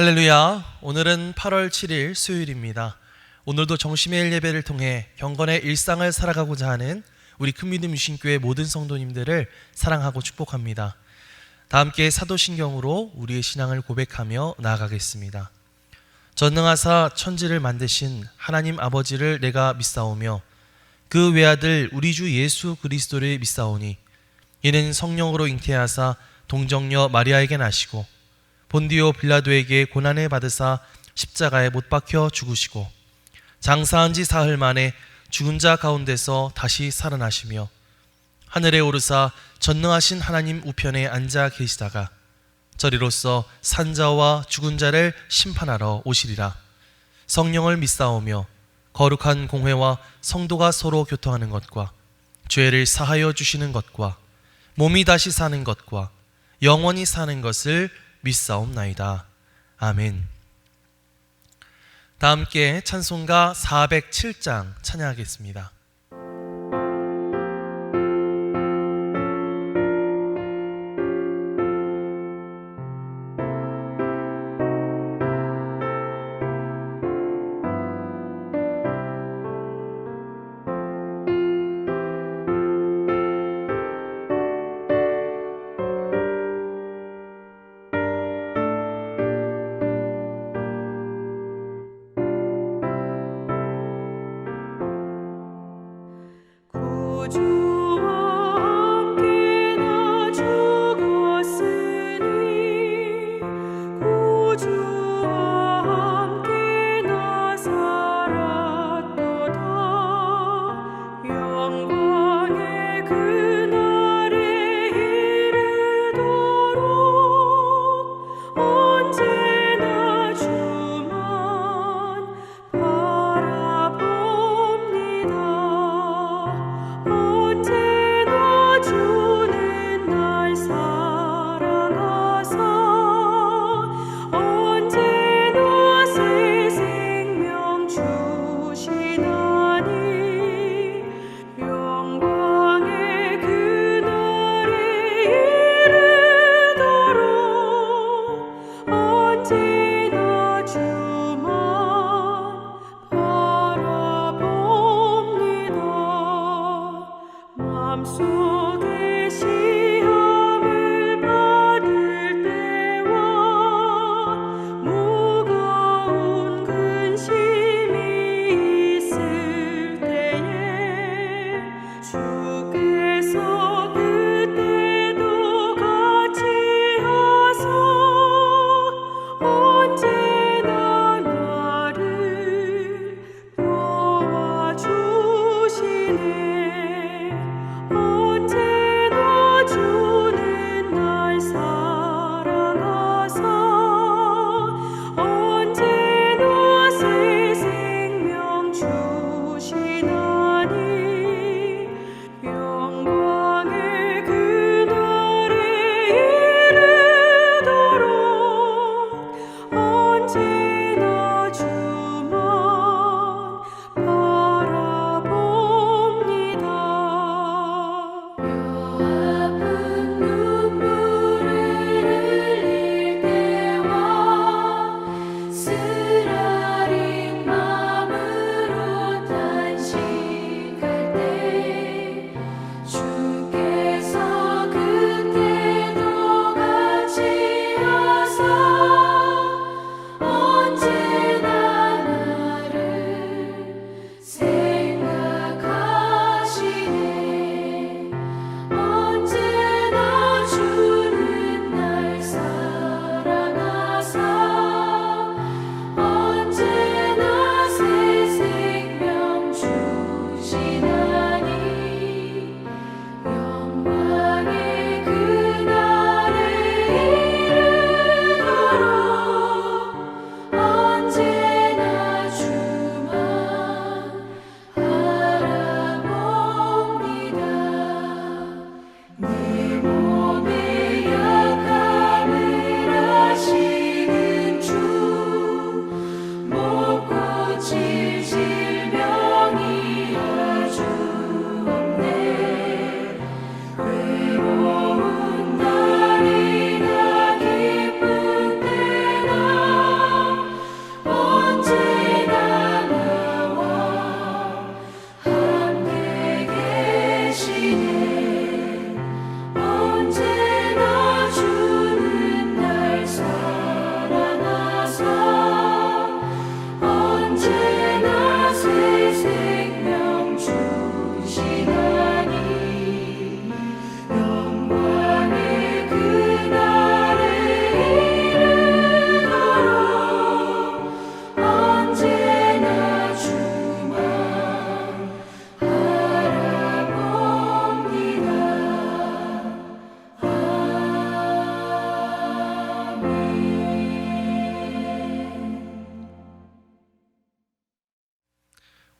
할렐루야. 오늘은 8월 7일 수요일입니다. 오늘도 정심의 예배를 통해 경건의 일상을 살아가고자 하는 우리 큰믿음 유신교회 모든 성도님들을 사랑하고 축복합니다. 다 함께 사도신경으로 우리의 신앙을 고백하며 나아가겠습니다. 전능하사 천지를 만드신 하나님 아버지를 내가 믿사오며 그 외아들 우리 주 예수 그리스도를 믿사오니 이는 성령으로 잉태하사 동정녀 마리아에게 나시고 본디오 빌라도에게 고난을 받으사 십자가에 못 박혀 죽으시고 장사한 지 사흘 만에 죽은 자 가운데서 다시 살아나시며 하늘에 오르사 전능하신 하나님 우편에 앉아 계시다가 저리로서 산자와 죽은 자를 심판하러 오시리라. 성령을 믿사오며 거룩한 공회와 성도가 서로 교통하는 것과 죄를 사하여 주시는 것과 몸이 다시 사는 것과 영원히 사는 것을 믿사옵나이다. 아멘. 다 함께 찬송가 407장 찬양하겠습니다.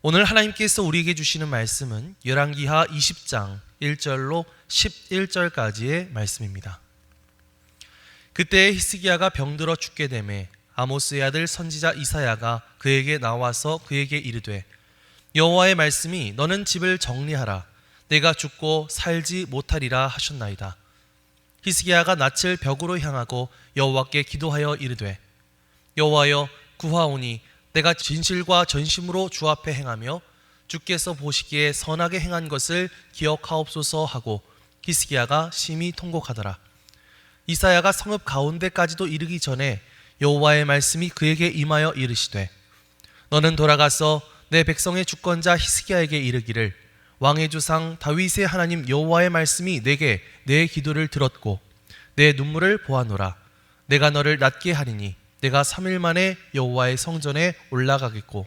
오늘 하나님께서 우리에게 주시는 말씀은 열왕기하 20장 1절로 11절까지의 말씀입니다. 그때 히스기야가 병들어 죽게 되매 아모스의 아들 선지자 이사야가 그에게 나와서 그에게 이르되 여호와의 말씀이 너는 집을 정리하라 내가 죽고 살지 못하리라 하셨나이다. 히스기야가 낯을 벽으로 향하고 여호와께 기도하여 이르되 여호와여 구하오니 내가 진실과 전심으로 주 앞에 행하며 주께서 보시기에 선하게 행한 것을 기억하옵소서 하고 히스기야가 심히 통곡하더라. 이사야가 성읍 가운데까지도 이르기 전에 여호와의 말씀이 그에게 임하여 이르시되 너는 돌아가서 내 백성의 주권자 히스기야에게 이르기를 왕의 조상 다윗의 하나님 여호와의 말씀이 내게 내 기도를 들었고 내 눈물을 보아노라. 내가 너를 낫게 하리니 내가 3일 만에 여호와의 성전에 올라가겠고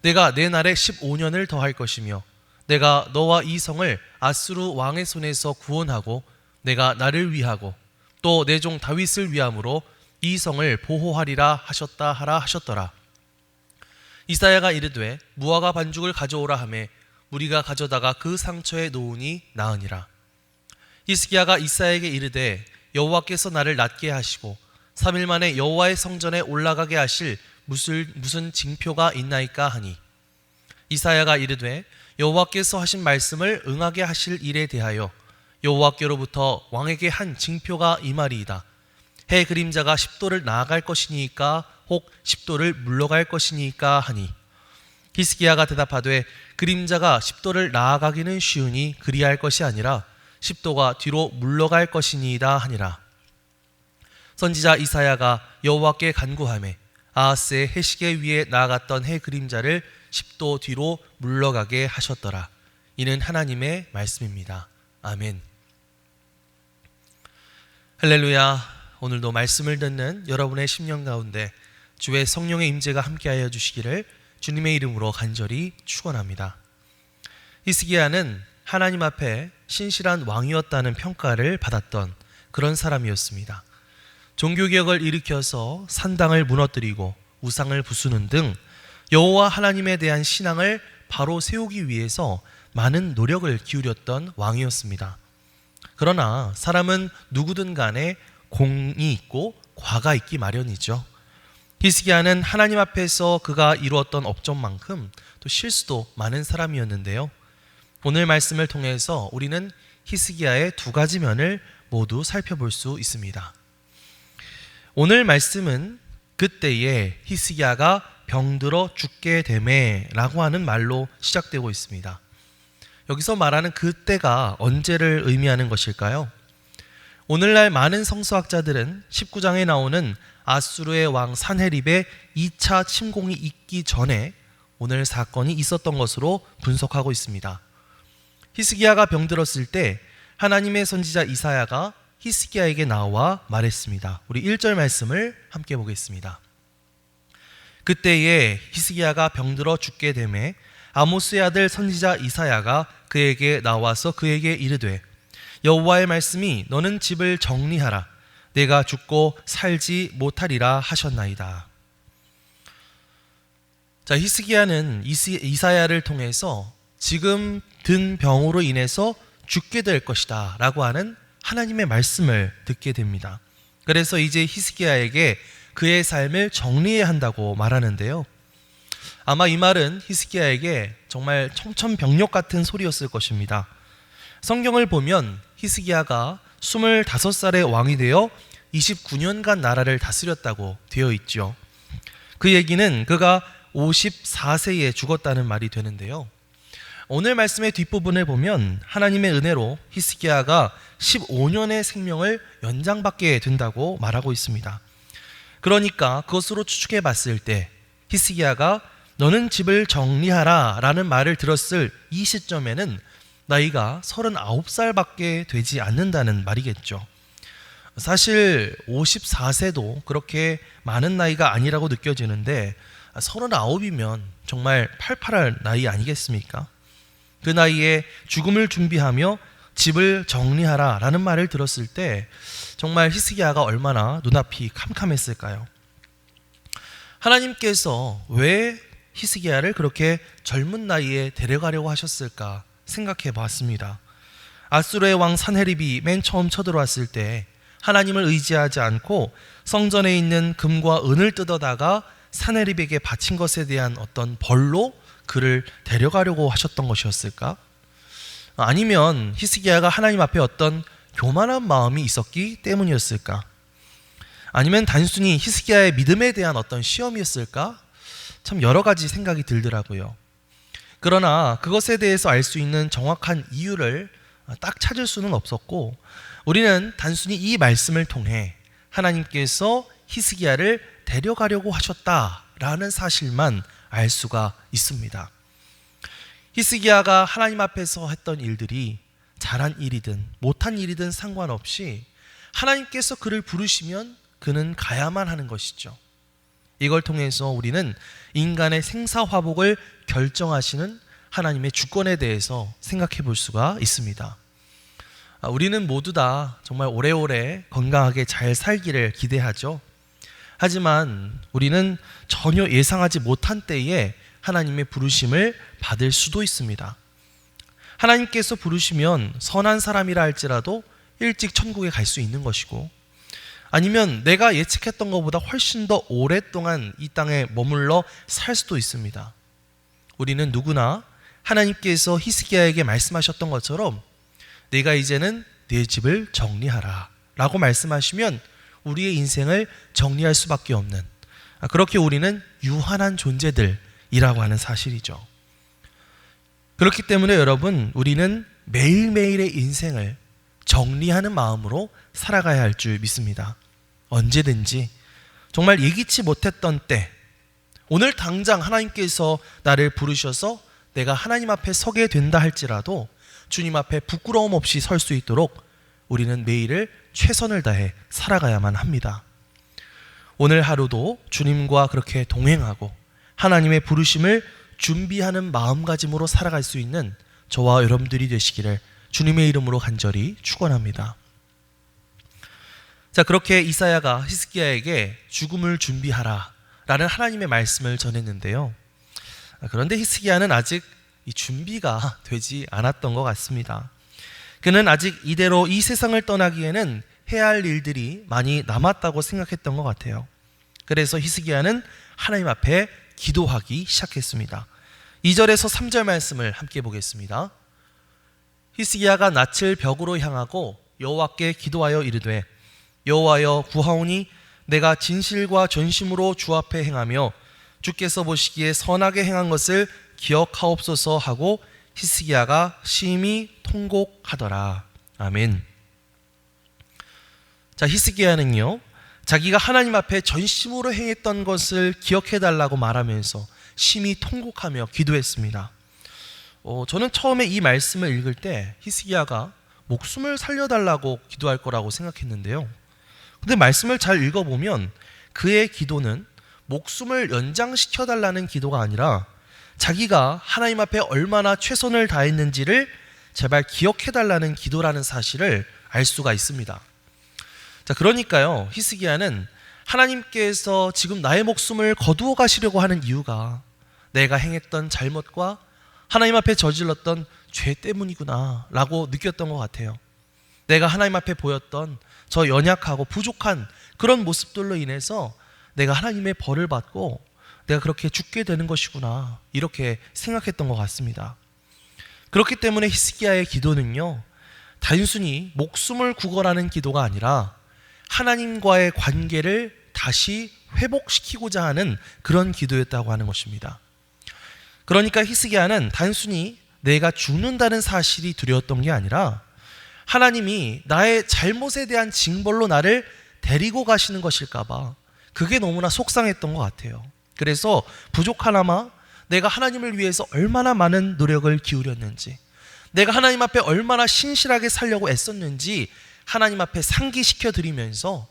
내가 내 날에 15년을 더할 것이며 내가 너와 이 성을 아수르 왕의 손에서 구원하고 내가 나를 위하고 또 내 종 다윗을 위함으로 이 성을 보호하리라 하셨다 하라 하셨더라. 이사야가 이르되 무화과 반죽을 가져오라 하매 무리가 가져다가 그 상처에 놓으니 나으니라. 히스기야가 이사야에게 이르되 여호와께서 나를 낫게 하시고 3일 만에 여호와의 성전에 올라가게 하실 무슨 징표가 있나이까 하니 이사야가 이르되 여호와께서 하신 말씀을 응하게 하실 일에 대하여 여호와께로부터 왕에게 한 징표가 임하리이다. 해 그림자가 10도를 나아갈 것이니까 혹 10도를 물러갈 것이니까 하니 히스기야가 대답하되 그림자가 10도를 나아가기는 쉬우니 그리할 것이 아니라 10도가 뒤로 물러갈 것이니이다 하니라. 선지자 이사야가 여호와께 간구하매 아하스의 해시계 위에 나아갔던 해 그림자를 10도 뒤로 물러가게 하셨더라. 이는 하나님의 말씀입니다. 아멘. 할렐루야. 오늘도 말씀을 듣는 여러분의 심령 가운데 주의 성령의 임재가 함께하여 주시기를 주님의 이름으로 간절히 축원합니다. 히스기야는 하나님 앞에 신실한 왕이었다는 평가를 받았던 그런 사람이었습니다. 종교개혁을 일으켜서 산당을 무너뜨리고 우상을 부수는 등 여호와 하나님에 대한 신앙을 바로 세우기 위해서 많은 노력을 기울였던 왕이었습니다. 그러나 사람은 누구든 간에 공이 있고 과가 있기 마련이죠. 히스기야는 하나님 앞에서 그가 이루었던 업적만큼 또 실수도 많은 사람이었는데요. 오늘 말씀을 통해서 우리는 히스기야의 두 가지 면을 모두 살펴볼 수 있습니다. 오늘 말씀은 그때에 히스기야가 병들어 죽게 되매 라고 하는 말로 시작되고 있습니다. 여기서 말하는 그때가 언제를 의미하는 것일까요? 오늘날 많은 성서학자들은 19장에 나오는 아수르의 왕 산헤립의 2차 침공이 있기 전에 오늘 사건이 있었던 것으로 분석하고 있습니다. 히스기야가 병들었을 때 하나님의 선지자 이사야가 히스기야에게 나와 말했습니다. 우리 1절 말씀을 함께 보겠습니다. 그때에 히스기야가 병들어 죽게 되매 아모스의 아들 선지자 이사야가 그에게 나와서 그에게 이르되 여호와의 말씀이 너는 집을 정리하라 내가 죽고 살지 못하리라 하셨나이다. 자, 히스기야는 이사야를 통해서 지금 든 병으로 인해서 죽게 될 것이다 라고 하는 하나님의 말씀을 듣게 됩니다. 그래서 이제 히스기야에게 그의 삶을 정리해야 한다고 말하는데요. 아마 이 말은 히스기야에게 정말 청천벽력 같은 소리였을 것입니다. 성경을 보면 히스기야가 25살의 왕이 되어 29년간 나라를 다스렸다고 되어 있죠. 그 얘기는 그가 54세에 죽었다는 말이 되는데요. 오늘 말씀의 뒷부분을 보면 하나님의 은혜로 히스기야가 15년의 생명을 연장받게 된다고 말하고 있습니다. 그러니까 그것으로 추측해 봤을 때 히스기야가 너는 집을 정리하라 라는 말을 들었을 이 시점에는 나이가 39살밖에 되지 않는다는 말이겠죠. 사실 54세도 그렇게 많은 나이가 아니라고 느껴지는데 39이면 정말 팔팔할 나이 아니겠습니까? 그 나이에 죽음을 준비하며 집을 정리하라 라는 말을 들었을 때 정말 히스기야가 얼마나 눈앞이 캄캄했을까요? 하나님께서 왜 히스기야를 그렇게 젊은 나이에 데려가려고 하셨을까 생각해 봤습니다. 아수르의 왕 산헤립이 맨 처음 쳐들어왔을 때 하나님을 의지하지 않고 성전에 있는 금과 은을 뜯어다가 산헤립에게 바친 것에 대한 어떤 벌로 그를 데려가려고 하셨던 것이었을까? 아니면 히스기야가 하나님 앞에 어떤 교만한 마음이 있었기 때문이었을까? 아니면 단순히 히스기야의 믿음에 대한 어떤 시험이었을까? 참 여러 가지 생각이 들더라고요. 그러나 그것에 대해서 알 수 있는 정확한 이유를 딱 찾을 수는 없었고, 우리는 단순히 이 말씀을 통해 하나님께서 히스기야를 데려가려고 하셨다라는 사실만 알 수가 있습니다. 히스기야가 하나님 앞에서 했던 일들이 잘한 일이든 못한 일이든 상관없이 하나님께서 그를 부르시면 그는 가야만 하는 것이죠. 이걸 통해서 우리는 인간의 생사화복을 결정하시는 하나님의 주권에 대해서 생각해 볼 수가 있습니다. 우리는 모두 다 정말 오래오래 건강하게 잘 살기를 기대하죠. 하지만 우리는 전혀 예상하지 못한 때에 하나님의 부르심을 받을 수도 있습니다. 하나님께서 부르시면 선한 사람이라 할지라도 일찍 천국에 갈 수 있는 것이고, 아니면 내가 예측했던 것보다 훨씬 더 오랫동안 이 땅에 머물러 살 수도 있습니다. 우리는 누구나 하나님께서 히스기야에게 말씀하셨던 것처럼 내가 이제는 내 집을 정리하라 라고 말씀하시면 우리의 인생을 정리할 수밖에 없는, 그렇게 우리는 유한한 존재들이라고 하는 사실이죠. 그렇기 때문에 여러분, 우리는 매일매일의 인생을 정리하는 마음으로 살아가야 할 줄 믿습니다. 언제든지 정말 예기치 못했던 때, 오늘 당장 하나님께서 나를 부르셔서 내가 하나님 앞에 서게 된다 할지라도 주님 앞에 부끄러움 없이 설 수 있도록 우리는 매일을 최선을 다해 살아가야만 합니다. 오늘 하루도 주님과 그렇게 동행하고 하나님의 부르심을 준비하는 마음가짐으로 살아갈 수 있는 저와 여러분들이 되시기를 주님의 이름으로 간절히 축원합니다. 자, 그렇게 이사야가 히스기야에게 죽음을 준비하라 라는 하나님의 말씀을 전했는데요. 그런데 히스기야는 아직 이 준비가 되지 않았던 것 같습니다. 그는 아직 이대로 이 세상을 떠나기에는 해야 할 일들이 많이 남았다고 생각했던 것 같아요. 그래서 히스기야는 하나님 앞에 기도하기 시작했습니다. 2절에서 3절 말씀을 함께 보겠습니다. 히스기야가 낯을 벽으로 향하고 여호와께 기도하여 이르되, 여호와여 구하오니 내가 진실과 전심으로 주 앞에 행하며 주께서 보시기에 선하게 행한 것을 기억하옵소서 하고 히스기야가 심히 통곡하더라. 아멘. 자, 히스기야는요, 자기가 하나님 앞에 전심으로 행했던 것을 기억해달라고 말하면서 심히 통곡하며 기도했습니다. 저는 처음에 이 말씀을 읽을 때 히스기야가 목숨을 살려달라고 기도할 거라고 생각했는데요. 근데 말씀을 잘 읽어보면 그의 기도는 목숨을 연장시켜달라는 기도가 아니라 자기가 하나님 앞에 얼마나 최선을 다했는지를 제발 기억해달라는 기도라는 사실을 알 수가 있습니다. 자, 그러니까요, 히스기야는 하나님께서 지금 나의 목숨을 거두어 가시려고 하는 이유가 내가 행했던 잘못과 하나님 앞에 저질렀던 죄 때문이구나 라고 느꼈던 것 같아요. 내가 하나님 앞에 보였던 저 연약하고 부족한 그런 모습들로 인해서 내가 하나님의 벌을 받고 내가 그렇게 죽게 되는 것이구나, 이렇게 생각했던 것 같습니다. 그렇기 때문에 히스기야의 기도는요, 단순히 목숨을 구걸하는 기도가 아니라 하나님과의 관계를 다시 회복시키고자 하는 그런 기도였다고 하는 것입니다. 그러니까 히스기야는 단순히 내가 죽는다는 사실이 두려웠던 게 아니라 하나님이 나의 잘못에 대한 징벌로 나를 데리고 가시는 것일까 봐 그게 너무나 속상했던 것 같아요. 그래서 부족하나마 내가 하나님을 위해서 얼마나 많은 노력을 기울였는지, 내가 하나님 앞에 얼마나 신실하게 살려고 애썼는지 하나님 앞에 상기시켜 드리면서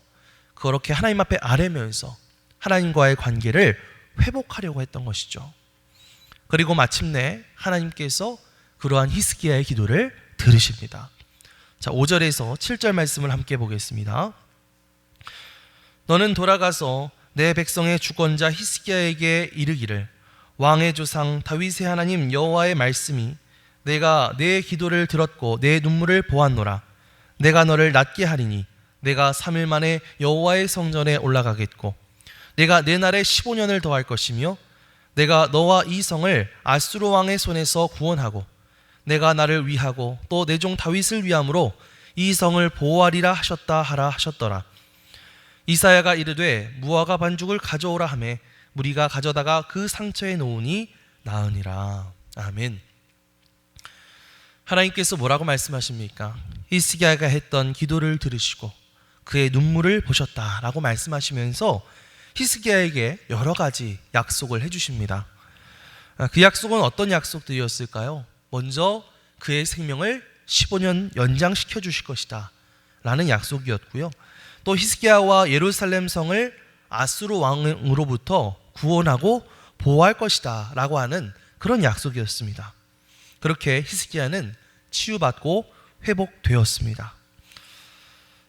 그렇게 하나님 앞에 아뢰면서 하나님과의 관계를 회복하려고 했던 것이죠. 그리고 마침내 하나님께서 그러한 히스기야의 기도를 들으십니다. 자, 5절에서 7절 말씀을 함께 보겠습니다. 너는 돌아가서 내 백성의 주권자 히스기야에게 이르기를, 왕의 조상 다윗의 하나님 여호와의 말씀이 내가 내 기도를 들었고 내 눈물을 보았노라. 내가 너를 낫게 하리니 내가 3일 만에 여호와의 성전에 올라가겠고 내가 내 날에 15년을 더할 것이며 내가 너와 이 성을 아수르 왕의 손에서 구원하고 내가 나를 위하고 또 내 종 다윗을 위함으로 이 성을 보호하리라 하셨다 하라 하셨더라. 이사야가 이르되 무화과 반죽을 가져오라 하매 무리가 가져다가 그 상처에 놓으니 나으니라. 아멘. 하나님께서 뭐라고 말씀하십니까? 히스기야가 했던 기도를 들으시고 그의 눈물을 보셨다라고 말씀하시면서 히스기야에게 여러 가지 약속을 해주십니다. 그 약속은 어떤 약속들이었을까요? 먼저 그의 생명을 15년 연장시켜 주실 것이다 라는 약속이었고요. 또 히스기야와 예루살렘 성을 아수르 왕으로부터 구원하고 보호할 것이다 라고 하는 그런 약속이었습니다. 그렇게 히스기야는 치유받고 회복되었습니다.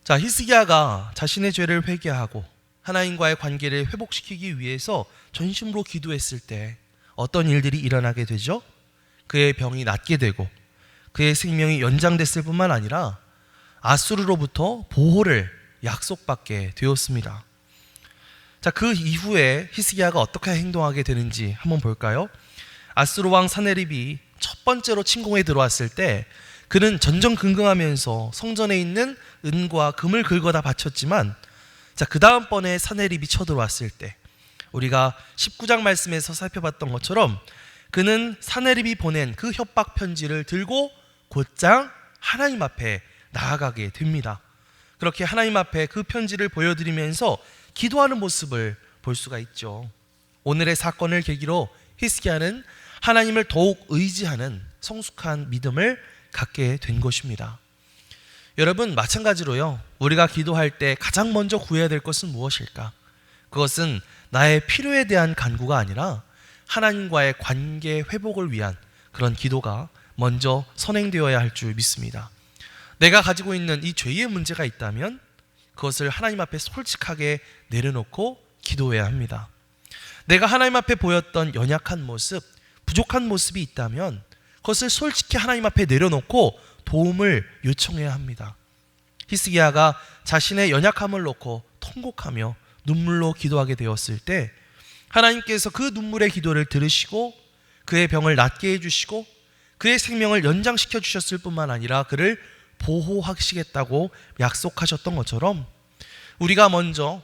자, 히스기야가 자신의 죄를 회개하고 하나님과의 관계를 회복시키기 위해서 전심으로 기도했을 때 어떤 일들이 일어나게 되죠? 그의 병이 낫게 되고 그의 생명이 연장됐을 뿐만 아니라 아수르로부터 보호를 약속받게 되었습니다. 자, 그 이후에 히스기야가 어떻게 행동하게 되는지 한번 볼까요? 아수르 왕 사네립이 첫 번째로 침공에 들어왔을 때 그는 전전긍긍하면서 성전에 있는 은과 금을 긁어다 바쳤지만, 자, 그 다음번에 사네립이 쳐들어왔을 때 우리가 19장 말씀에서 살펴봤던 것처럼 그는 사네립이 보낸 그 협박 편지를 들고 곧장 하나님 앞에 나아가게 됩니다. 그렇게 하나님 앞에 그 편지를 보여드리면서 기도하는 모습을 볼 수가 있죠. 오늘의 사건을 계기로 히스기야는 하나님을 더욱 의지하는 성숙한 믿음을 갖게 된 것입니다. 여러분, 마찬가지로요, 우리가 기도할 때 가장 먼저 구해야 될 것은 무엇일까? 그것은 나의 필요에 대한 간구가 아니라 하나님과의 관계 회복을 위한 그런 기도가 먼저 선행되어야 할 줄 믿습니다. 내가 가지고 있는 이 죄의 문제가 있다면 그것을 하나님 앞에 솔직하게 내려놓고 기도해야 합니다. 내가 하나님 앞에 보였던 연약한 모습, 부족한 모습이 있다면 그것을 솔직히 하나님 앞에 내려놓고 도움을 요청해야 합니다. 히스기야가 자신의 연약함을 놓고 통곡하며 눈물로 기도하게 되었을 때 하나님께서 그 눈물의 기도를 들으시고 그의 병을 낫게 해주시고 그의 생명을 연장시켜 주셨을 뿐만 아니라 그를 보호하시겠다고 약속하셨던 것처럼 우리가 먼저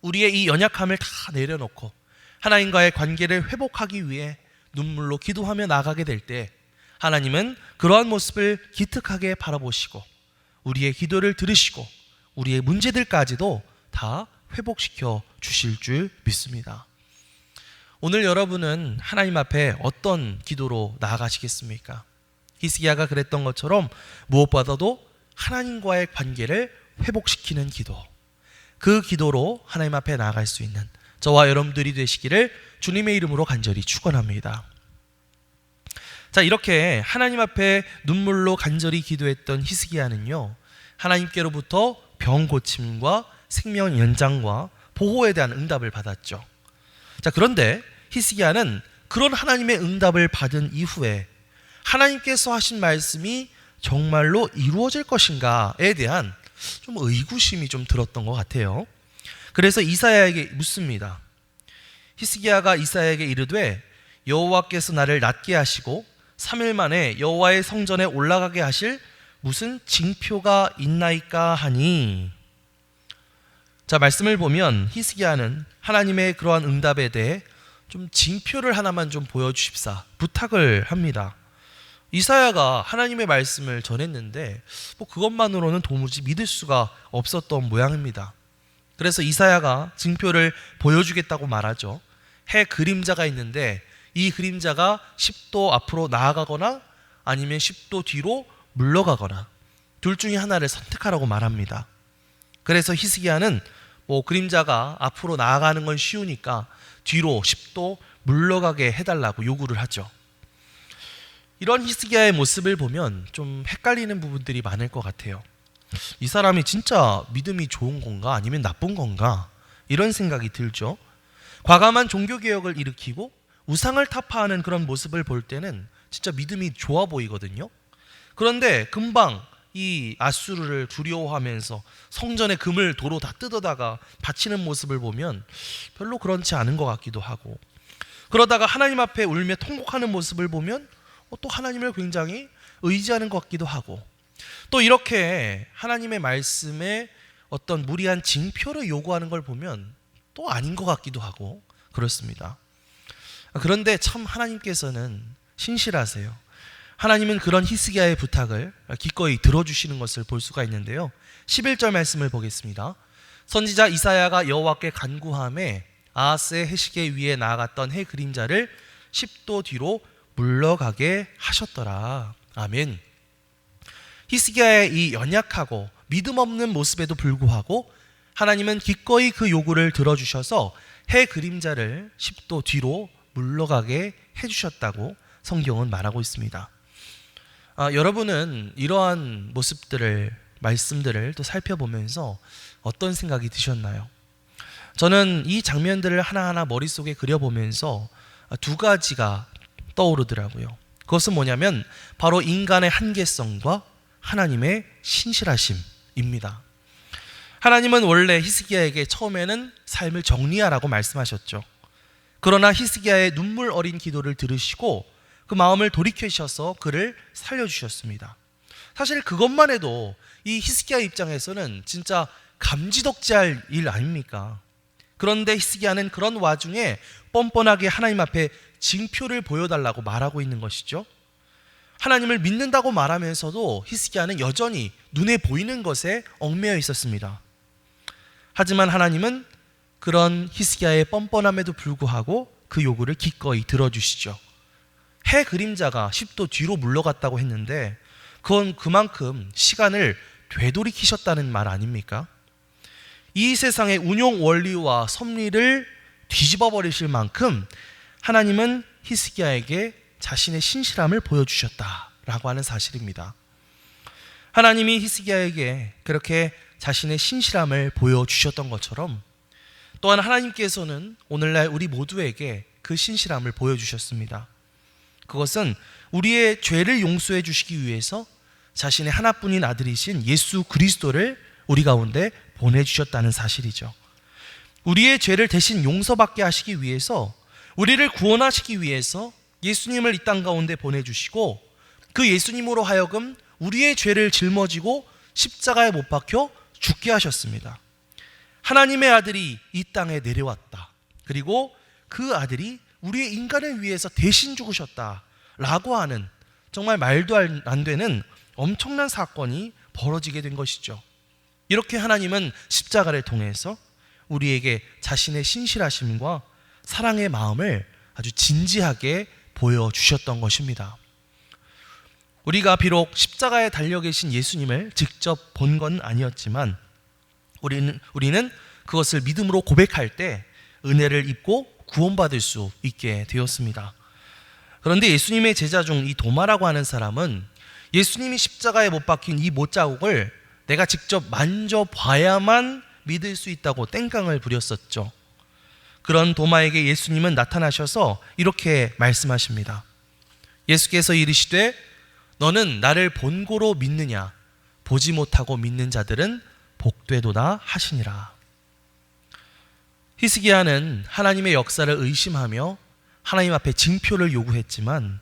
우리의 이 연약함을 다 내려놓고 하나님과의 관계를 회복하기 위해 눈물로 기도하며 나가게 될 때 하나님은 그러한 모습을 기특하게 바라보시고 우리의 기도를 들으시고 우리의 문제들까지도 다 회복시켜 주실 줄 믿습니다. 오늘 여러분은 하나님 앞에 어떤 기도로 나아가시겠습니까? 히스기야가 그랬던 것처럼 무엇보다도 하나님과의 관계를 회복시키는 기도, 그 기도로 하나님 앞에 나아갈 수 있는 저와 여러분들이 되시기를 주님의 이름으로 간절히 축원합니다. 자, 이렇게 하나님 앞에 눈물로 간절히 기도했던 히스기야는요, 하나님께로부터 병 고침과 생명 연장과 보호에 대한 응답을 받았죠. 자, 그런데 히스기야는 그런 하나님의 응답을 받은 이후에 하나님께서 하신 말씀이 정말로 이루어질 것인가에 대한 좀 의구심이 좀 들었던 것 같아요. 그래서 이사야에게 묻습니다. 히스기야가 이사야에게 이르되 여호와께서 나를 낫게 하시고 3일 만에 여호와의 성전에 올라가게 하실 무슨 징표가 있나이까 하니. 자, 말씀을 보면 히스기야는 하나님의 그러한 응답에 대해 좀 징표를 하나만 좀 보여주십사 부탁을 합니다. 이사야가 하나님의 말씀을 전했는데 그것만으로는 도무지 믿을 수가 없었던 모양입니다. 그래서 이사야가 징표를 보여주겠다고 말하죠. 해 그림자가 있는데 이 그림자가 10도 앞으로 나아가거나 아니면 10도 뒤로 물러가거나 둘 중에 하나를 선택하라고 말합니다. 그래서 히스기야는 그림자가 앞으로 나아가는 건 쉬우니까 뒤로 10도 물러가게 해달라고 요구를 하죠. 이런 히스기야의 모습을 보면 좀 헷갈리는 부분들이 많을 것 같아요. 이 사람이 진짜 믿음이 좋은 건가 아니면 나쁜 건가 이런 생각이 들죠. 과감한 종교개혁을 일으키고 우상을 타파하는 그런 모습을 볼 때는 진짜 믿음이 좋아 보이거든요. 그런데 금방 이 아수르를 두려워하면서 성전의 금을 도로 다 뜯어다가 바치는 모습을 보면 별로 그렇지 않은 것 같기도 하고, 그러다가 하나님 앞에 울며 통곡하는 모습을 보면 또 하나님을 굉장히 의지하는 것 같기도 하고, 또 이렇게 하나님의 말씀에 어떤 무리한 징표를 요구하는 걸 보면 또 아닌 것 같기도 하고 그렇습니다. 그런데 참 하나님께서는 신실하세요. 하나님은 그런 히스기야의 부탁을 기꺼이 들어주시는 것을 볼 수가 있는데요. 11절 말씀을 보겠습니다. 선지자 이사야가 여호와께 간구하매 아하스의 해시계 위에 나아갔던 해 그림자를 10도 뒤로 물러가게 하셨더라. 아멘. 히스기야의 이 연약하고 믿음 없는 모습에도 불구하고 하나님은 기꺼이 그 요구를 들어주셔서 해 그림자를 10도 뒤로 물러가게 해주셨다고 성경은 말하고 있습니다. 여러분은 이러한 모습들을, 말씀들을 또 살펴보면서 어떤 생각이 드셨나요? 저는 이 장면들을 하나하나 머릿속에 그려보면서 두 가지가 떠오르더라고요. 그것은 뭐냐면 바로 인간의 한계성과 하나님의 신실하심입니다. 하나님은 원래 히스기야에게 처음에는 삶을 정리하라고 말씀하셨죠. 그러나 히스기야의 눈물 어린 기도를 들으시고 그 마음을 돌이키셔서 그를 살려주셨습니다. 사실 그것만 해도 이 히스기야 입장에서는 진짜 감지덕지할 일 아닙니까? 그런데 히스기야는 그런 와중에 뻔뻔하게 하나님 앞에 징표를 보여달라고 말하고 있는 것이죠. 하나님을 믿는다고 말하면서도 히스기야는 여전히 눈에 보이는 것에 얽매여 있었습니다. 하지만 하나님은 그런 히스기야의 뻔뻔함에도 불구하고 그 요구를 기꺼이 들어주시죠. 해 그림자가 10도 뒤로 물러갔다고 했는데 그건 그만큼 시간을 되돌이키셨다는 말 아닙니까? 이 세상의 운용 원리와 섭리를 뒤집어 버리실 만큼 하나님은 히스기야에게 자신의 신실함을 보여주셨다라고 하는 사실입니다. 하나님이 히스기야에게 그렇게 자신의 신실함을 보여주셨던 것처럼 또한 하나님께서는 오늘날 우리 모두에게 그 신실함을 보여주셨습니다. 그것은 우리의 죄를 용서해 주시기 위해서 자신의 하나뿐인 아들이신 예수 그리스도를 우리 가운데 보내주셨다는 사실이죠. 우리의 죄를 대신 용서받게 하시기 위해서, 우리를 구원하시기 위해서 예수님을 이 땅 가운데 보내주시고 그 예수님으로 하여금 우리의 죄를 짊어지고 십자가에 못 박혀 죽게 하셨습니다. 하나님의 아들이 이 땅에 내려왔다. 그리고 그 아들이 우리의 인간을 위해서 대신 죽으셨다라고 하는 정말 말도 안 되는 엄청난 사건이 벌어지게 된 것이죠. 이렇게 하나님은 십자가를 통해서 우리에게 자신의 신실하심과 사랑의 마음을 아주 진지하게 보여주셨던 것입니다. 우리가 비록 십자가에 달려 계신 예수님을 직접 본 건 아니었지만 우리는 그것을 믿음으로 고백할 때 은혜를 입고 구원받을 수 있게 되었습니다. 그런데 예수님의 제자 중 이 도마라고 하는 사람은 예수님이 십자가에 못 박힌 이 못자국을 내가 직접 만져봐야만 믿을 수 있다고 땡깡을 부렸었죠. 그런 도마에게 예수님은 나타나셔서 이렇게 말씀하십니다. 예수께서 이르시되 너는 나를 본고로 믿느냐? 보지 못하고 믿는 자들은 복되도다 하시니라. 히스기야는 하나님의 역사를 의심하며 하나님 앞에 징표를 요구했지만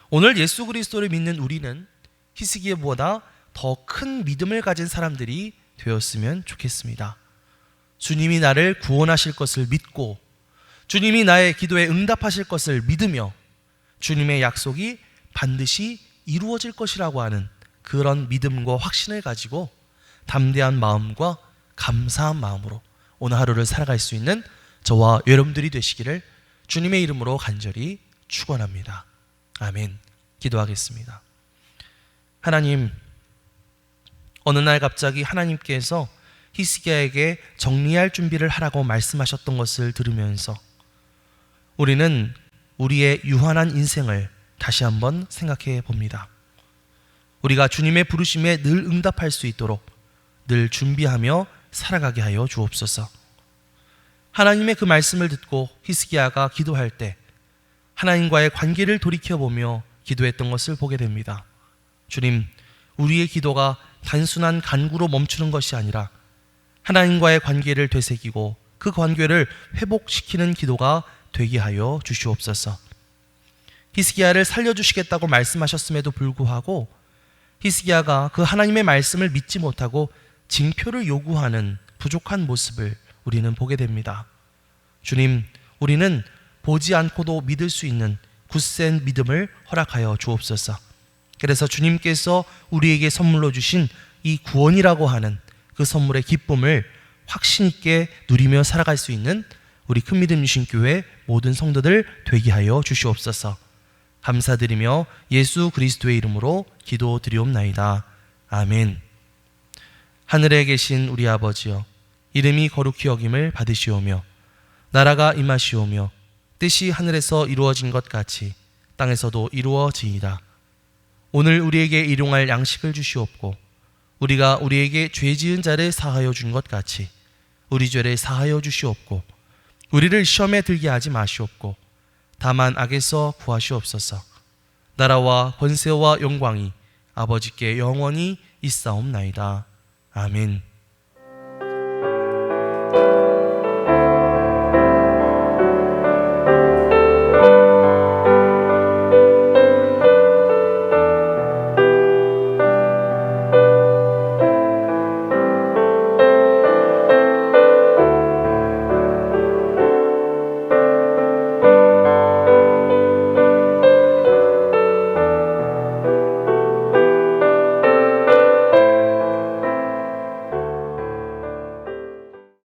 오늘 예수 그리스도를 믿는 우리는 히스기야보다 더 큰 믿음을 가진 사람들이 되었으면 좋겠습니다. 주님이 나를 구원하실 것을 믿고 주님이 나의 기도에 응답하실 것을 믿으며 주님의 약속이 반드시 이루어질 것이라고 하는 그런 믿음과 확신을 가지고 담대한 마음과 감사한 마음으로 오늘 하루를 살아갈 수 있는 저와 여러분들이 되시기를 주님의 이름으로 간절히 축원합니다. 아멘. 기도하겠습니다. 하나님, 어느 날 갑자기 하나님께서 히스기야에게 정리할 준비를 하라고 말씀하셨던 것을 들으면서 우리는 우리의 유한한 인생을 다시 한번 생각해 봅니다. 우리가 주님의 부르심에 늘 응답할 수 있도록 늘 준비하며 살아가게 하여 주옵소서. 하나님의 그 말씀을 듣고 히스기야가 기도할 때 하나님과의 관계를 돌이켜보며 기도했던 것을 보게 됩니다. 주님, 우리의 기도가 단순한 간구로 멈추는 것이 아니라 하나님과의 관계를 되새기고 그 관계를 회복시키는 기도가 되게 하여 주시옵소서. 히스기야를 살려주시겠다고 말씀하셨음에도 불구하고 히스기야가 그 하나님의 말씀을 믿지 못하고 징표를 요구하는 부족한 모습을 우리는 보게 됩니다. 주님, 우리는 보지 않고도 믿을 수 있는 굳센 믿음을 허락하여 주옵소서. 그래서 주님께서 우리에게 선물로 주신 이 구원이라고 하는 그 선물의 기쁨을 확신 있게 누리며 살아갈 수 있는 우리 큰믿음 유신교회 모든 성도들 되게 하여 주시옵소서. 감사드리며 예수 그리스도의 이름으로 기도드리옵나이다. 아멘. 하늘에 계신 우리 아버지여, 이름이 거룩히 여김을 받으시오며 나라가 임하시오며 뜻이 하늘에서 이루어진 것 같이 땅에서도 이루어지이다. 오늘 우리에게 일용할 양식을 주시옵고 우리가 우리에게 죄 지은 자를 사하여 준 것 같이 우리 죄를 사하여 주시옵고 우리를 시험에 들게 하지 마시옵고 다만 악에서 구하시옵소서. 나라와 권세와 영광이 아버지께 영원히 있사옵나이다. 아멘.